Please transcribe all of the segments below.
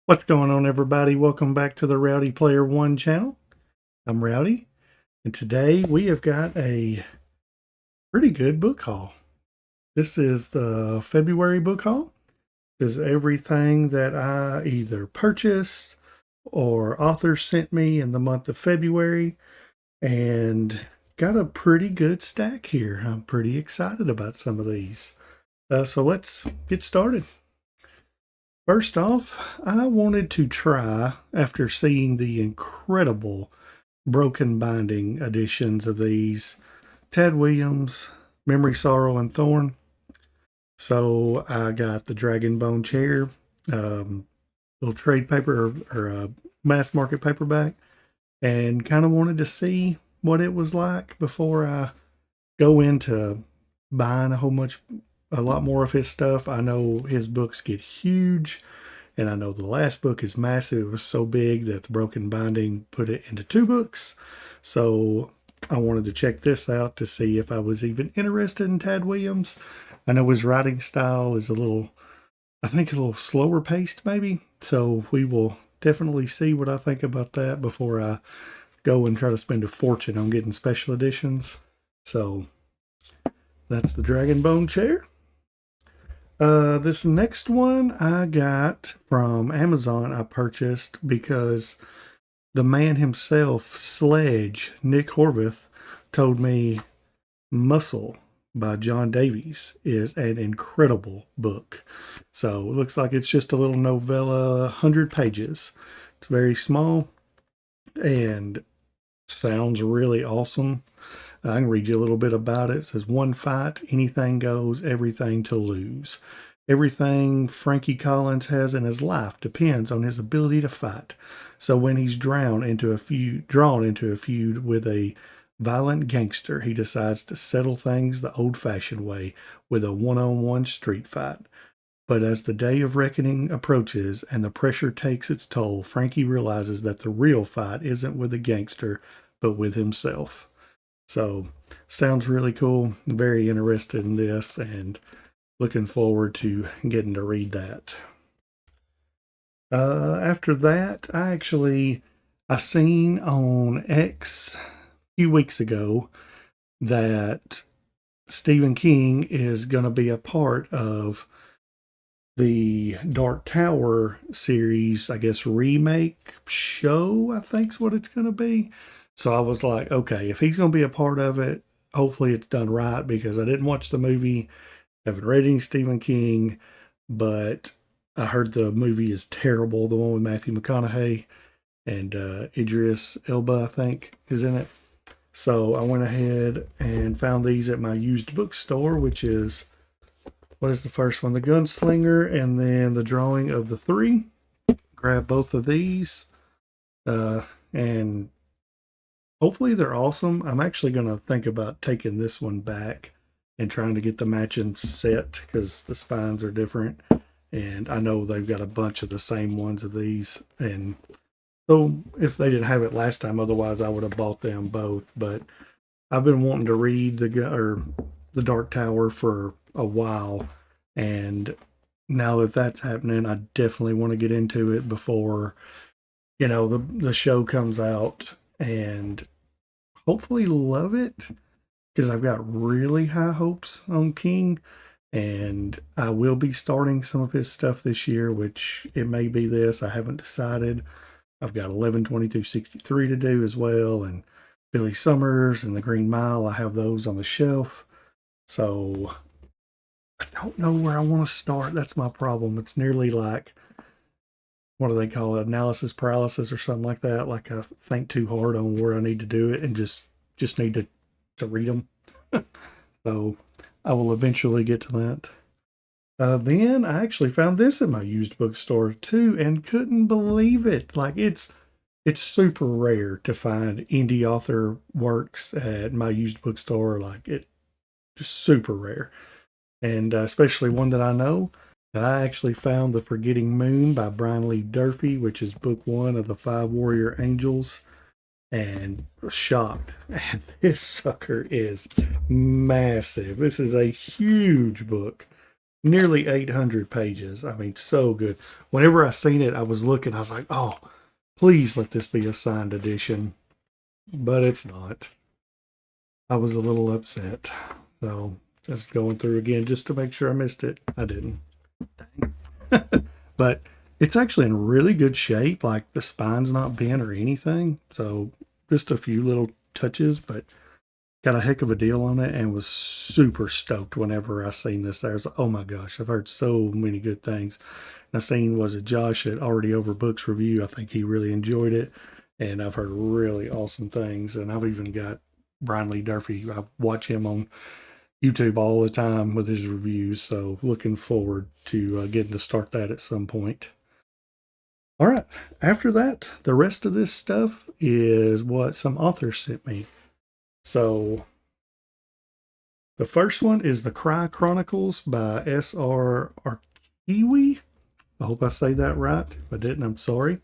What's going on, everybody? Welcome back to the Rowdy Player One channel. I'm Rowdy, and today we have got a pretty good book haul. This is the February book haul. This is everything that I either purchased or authors sent me in the month of February, and got a pretty good stack here. I'm pretty excited about some of these. So let's get started. First off, I wanted to try, after seeing the incredible broken binding editions of these, Tad Williams, Memory, Sorrow, and Thorn. So I got the Dragon Bone chair, little trade paper or a mass market paperback, and kind of wanted to see what it was like before I go into buying a lot more of his stuff. I know his books get huge, and I know the last book is massive. It was so big that the broken binding put it into 2 books. So I wanted to check this out to see if I was even interested in Tad Williams. I know his writing style is a little slower paced maybe. So we will definitely see what I think about that before I go and try to spend a fortune on getting special editions. So that's the Dragon Bone chair. This next one I got from Amazon. I purchased because the man himself, Sledge, Nick Horvath, told me Muscle by John Davies is an incredible book. So it looks like it's just a little novella, 100 pages. It's very small and sounds really awesome. I can read you a little bit about it. It says, one fight, anything goes, everything to lose. Everything Frankie Collins has in his life depends on his ability to fight. So when he's drawn into a feud with a violent gangster, he decides to settle things the old-fashioned way with a one-on-one street fight. But as the day of reckoning approaches and the pressure takes its toll, Frankie realizes that the real fight isn't with the gangster, but with himself. So, sounds really cool. Very interested in this and looking forward to getting to read that. After that, I seen on X a few weeks ago that Stephen King is going to be a part of the Dark Tower series, I guess, remake show, I think's what it's going to be. So I was like, okay, if he's going to be a part of it, hopefully it's done right, because I didn't watch the movie, haven't read any Stephen King, but I heard the movie is terrible, the one with Matthew McConaughey and Idris Elba, I think, is in it. So I went ahead and found these at my used bookstore, which is, what is the first one? The Gunslinger, and then the Drawing of the Three. Grab both of these, and hopefully they're awesome. I'm actually going to think about taking this one back and trying to get the matching set, because the spines are different. And I know they've got a bunch of the same ones of these. And so if they didn't have it last time, otherwise I would have bought them both. But I've been wanting to read the Dark Tower for a while. And now that that's happening, I definitely want to get into it before, the show comes out, and hopefully love it, because I've got really high hopes on King, and I will be starting some of his stuff this year, which it may be this. I haven't decided. I've got 11/22/63 to do as well, and Billy Summers and The Green Mile. I have those on the shelf. So I don't know where I want to start. That's my problem. It's nearly like, what do they call it? Analysis paralysis or something like that. Like I think too hard on where I need to do it and just need to read them. So I will eventually get to that. Then I actually found this at my used bookstore too, and couldn't believe it. Like it's super rare to find indie author works at my used bookstore. Like it just super rare. And especially one that I know. And I actually found The Forgetting Moon by Brian Lee Durfee, which is book 1 of the 5 Warrior Angels, and was shocked. And this sucker is massive. This is a huge book. nearly 800 pages. I mean, so good. Whenever I seen it, I was looking, I was like, oh, please let this be a signed edition. But it's not. I was a little upset. So just going through again just to make sure I missed it. I didn't. Dang. But it's actually in really good shape. Like the spine's not bent or anything. So just a few little touches, but got a heck of a deal on it and was super stoked whenever I seen this. I was like, oh my gosh, I've heard so many good things. And I seen was it Josh at Already Overbooked review. I think he really enjoyed it. And I've heard really awesome things. And I've even got Brian Lee Durfee. I watch him on YouTube all the time with his reviews. So looking forward to getting to start that at some point. All right. After that, the rest of this stuff is what some authors sent me. So the first one is The Cry Chronicles by S.R. Arkiwi. I hope I say that right. If I didn't, I'm sorry.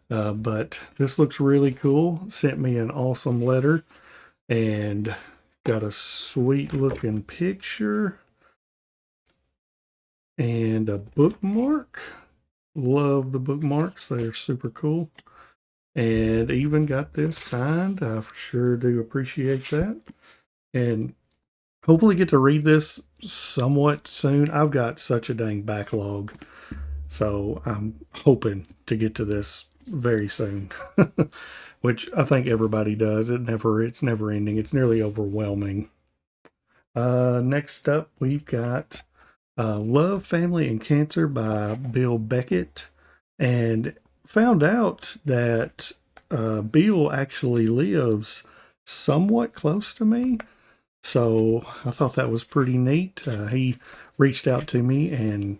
But this looks really cool. Sent me an awesome letter and got a sweet looking picture and a bookmark. Love the bookmarks. They're super cool. And even got this signed. I sure do appreciate that. And hopefully get to read this somewhat soon. I've got such a dang backlog. So I'm hoping to get to this very soon. Which I think everybody does. It's never ending. It's nearly overwhelming. Next up we've got Love, Family, and Cancer by Bill Beckett. And found out that Bill actually lives somewhat close to me. So I thought that was pretty neat. He reached out to me and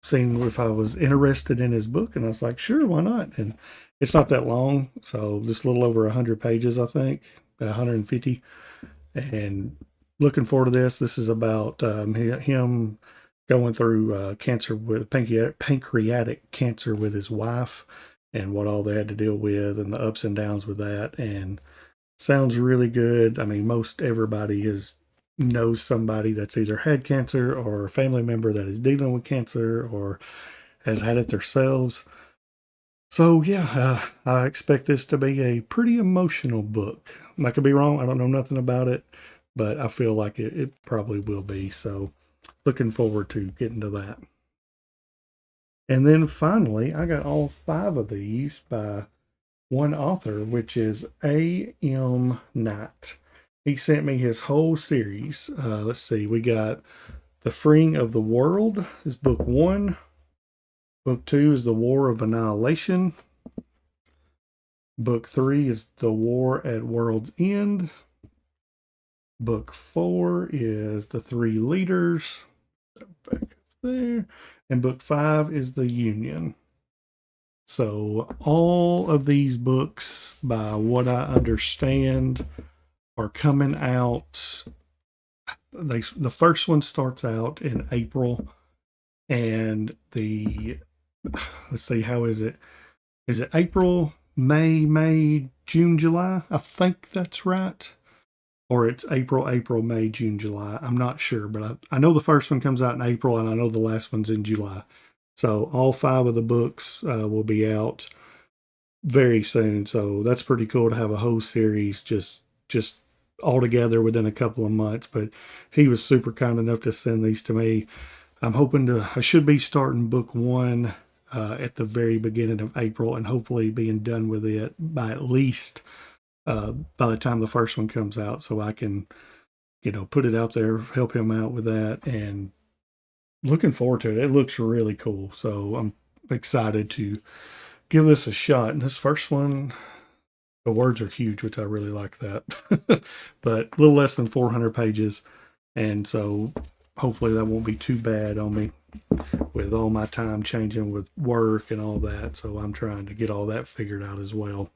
seen if I was interested in his book, and I was like, sure, why not? And it's not that long, so just a little over 100 pages, I think, 150. And looking forward to this. This is about him going through cancer with pancreatic cancer with his wife, and what all they had to deal with, and the ups and downs with that. And sounds really good. I mean, most everybody knows somebody that's either had cancer or a family member that is dealing with cancer or has had it themselves. So yeah, I expect this to be a pretty emotional book. I could be wrong. I don't know nothing about it, but I feel like it probably will be. So looking forward to getting to that. And then finally, I got all 5 of these by one author, which is A.M. Knight. He sent me his whole series. Let's see, we got The Freeing of the World is book 1. Book 2 is The War of Annihilation. Book 3 is The War at World's End. Book 4 is The Three Leaders. Back up there. And book 5 is The Union. So all of these books, by what I understand, are coming out. The first one starts out in April, and let's see, how is it? Is it April, May, June, July? I think that's right. Or it's April, May, June, July. I'm not sure, but I know the first one comes out in April, and I know the last one's in July. So all 5 of the books will be out very soon. So that's pretty cool to have a whole series just all together within a couple of months. But he was super kind enough to send these to me. I should be starting book 1 at the very beginning of April, and hopefully being done with it by at least by the time the first one comes out, so I can, put it out there, help him out with that, and looking forward to it. It looks really cool. So I'm excited to give this a shot. And this first one, the words are huge, which I really like that. But a little less than 400 pages. And so hopefully that won't be too bad on me with all my time changing with work and all that. So I'm trying to get all that figured out as well.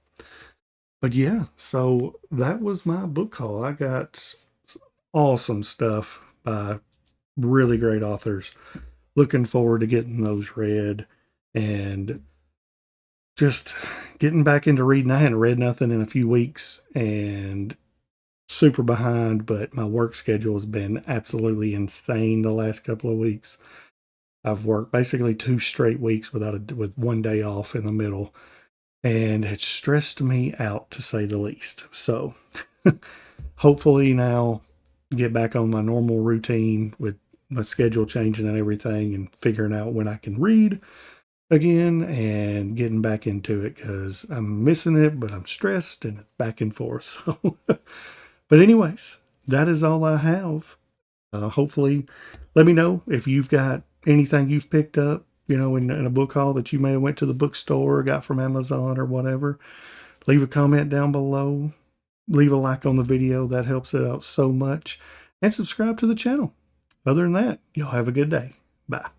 But yeah, so that was my book haul. I got awesome stuff by really great authors. Looking forward to getting those read and just getting back into reading. I hadn't read nothing in a few weeks, and super behind, but my work schedule has been absolutely insane the last couple of weeks. I've worked basically 2 straight weeks with 1 day off in the middle, and it's stressed me out to say the least. So hopefully now get back on my normal routine with my schedule changing and everything, and figuring out when I can read again and getting back into it, because I'm missing it, but I'm stressed and it's back and forth. So, but anyways, that is all I have. Hopefully, let me know if you've got anything you've picked up, in a book haul that you may have went to the bookstore or got from Amazon or whatever. Leave a comment down below. Leave a like on the video. That helps it out so much. And subscribe to the channel. Other than that, y'all have a good day. Bye.